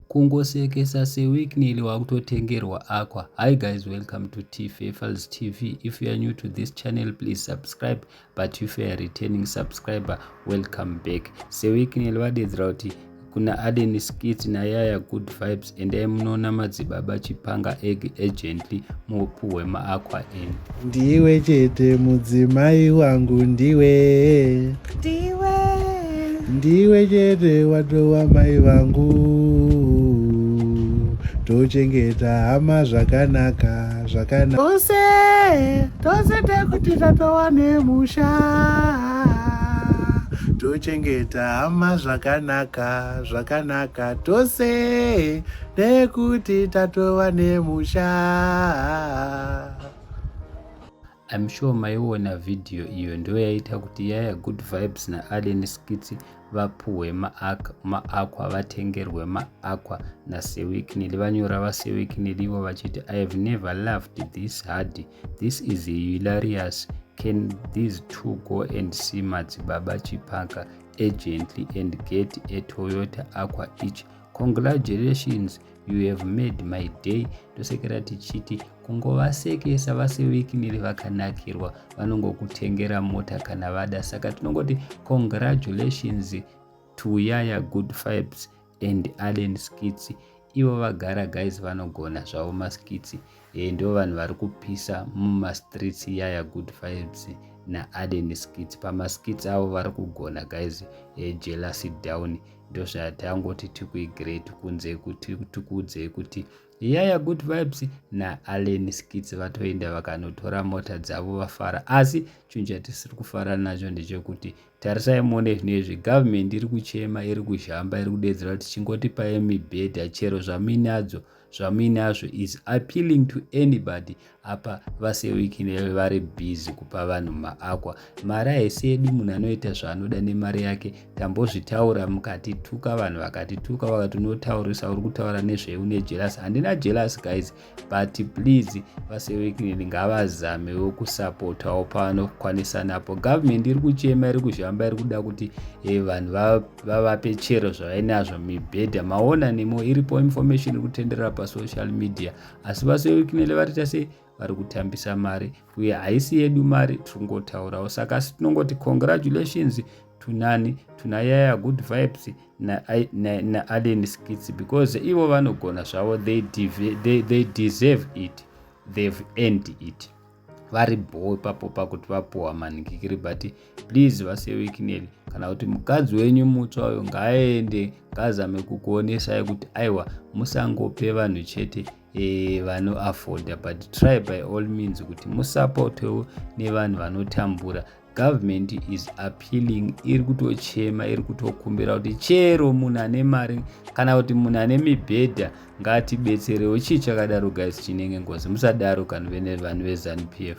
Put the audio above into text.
kungosekesa seWicknell wakutotengerwa Aqua. Hi guys, welcome to T-Fefals TV. If you are new to this channel, please subscribe, but if you are a returning subscriber, welcome back. seWicknell vadedzera kuti kuna Aden Skits naYaya Good Vibes endai munoona madzibaba chipanga egg agently mupuhwe maAqua N. Ndiwe chete mudzimai wangu, ndiwe chete watova mai vangu, tochengeta hama zvakanaka tose tekuti tatova nemusha, tochengeta hama zvakanaka tose nekuti tatova nemusha. I'm sure maiona video iyo ndio yaita kuti Yaya Good Vibes naAden Skits vapuhwe maAqua, vatengerwe maAqua naseWicknell. Vanyora vaseWicknell ivo vachiti I have never laughed this hard, this is hilarious, can these two go and see madzibaba chipanga agently and get a Toyota Aqua each? Congratulations, you have made my day. Tosekera tichiti kungovasekesa vaseWicknell vakanakirwa vanongokutengera mota kana vada, saka tinongoti congratulations to Yaya Good Vibes and Aden Skits. Ivo vagara guys vanogona zvavo maskits, ndio vanhu vari kupisa mumastreets. Yaya Good Vibes naAden Skits pamaskits avo vari kugona guys. Jealousy down ndo zvatangoti tikuigreat kunze kuti tikuudzei kuti Yaya Good Vibes naAden Skits vatoenda vakanotora mota dzavo vafara. Asi chinhu chatisiri kufara nacho ndechekuti tarisai muone zvinezvi government iri kuchema, iri kuzhamba, iri kudedzera kuti chingotipai mibhedha chero zvamuinazvo is appealing to anybody. Apa vaseWicknell vari busy kupa vanhu maAqua. Mari haisi yedu, munhu anoita zvaanoda nemari yake. Tambozvitaura mukatituka, vanhu vakatituka vakatonotaurisa uri kutaura nezveune jealous. Handina jealous guys, but please vaseWicknell ngavazamewo kusapotawo pavanokwanisa napo. Government iri kuchema, iri kuzhamba, iri kuda kuti vanhu vavape chero zvavainazvo, mibhedha. Maona nemo iripo information iri kutenderera pasocial media, asi vaseWicknell varita sei vari kutambisa mari, uye haisi yedu mari, tiringotaurawo. Saka tinongoti congratulations tuna Yaya Good Vibes naAden Skits, because ivo vanogona zvavo, they deserve it, they've earned it. Vari bho ipapo pakuti vapuhwa maningi, but please vaseWicknell, kana kuti mukadzi wenyu mutsva uyo ngaaende ngazame kukuonesai kuti aiwa musangope vanhu chete vanoafforda, but try by all means kuti musapotewo nevanhu vanotambura. Government is appealing, iri kutochema, iri kutokumbira kuti chero munhu ane mari kana kuti munhu ane mibhedha ngatibetserewo. Chii chakadaro guys, chinenge ngozi, musadaro kana vanhu veZANU-PF.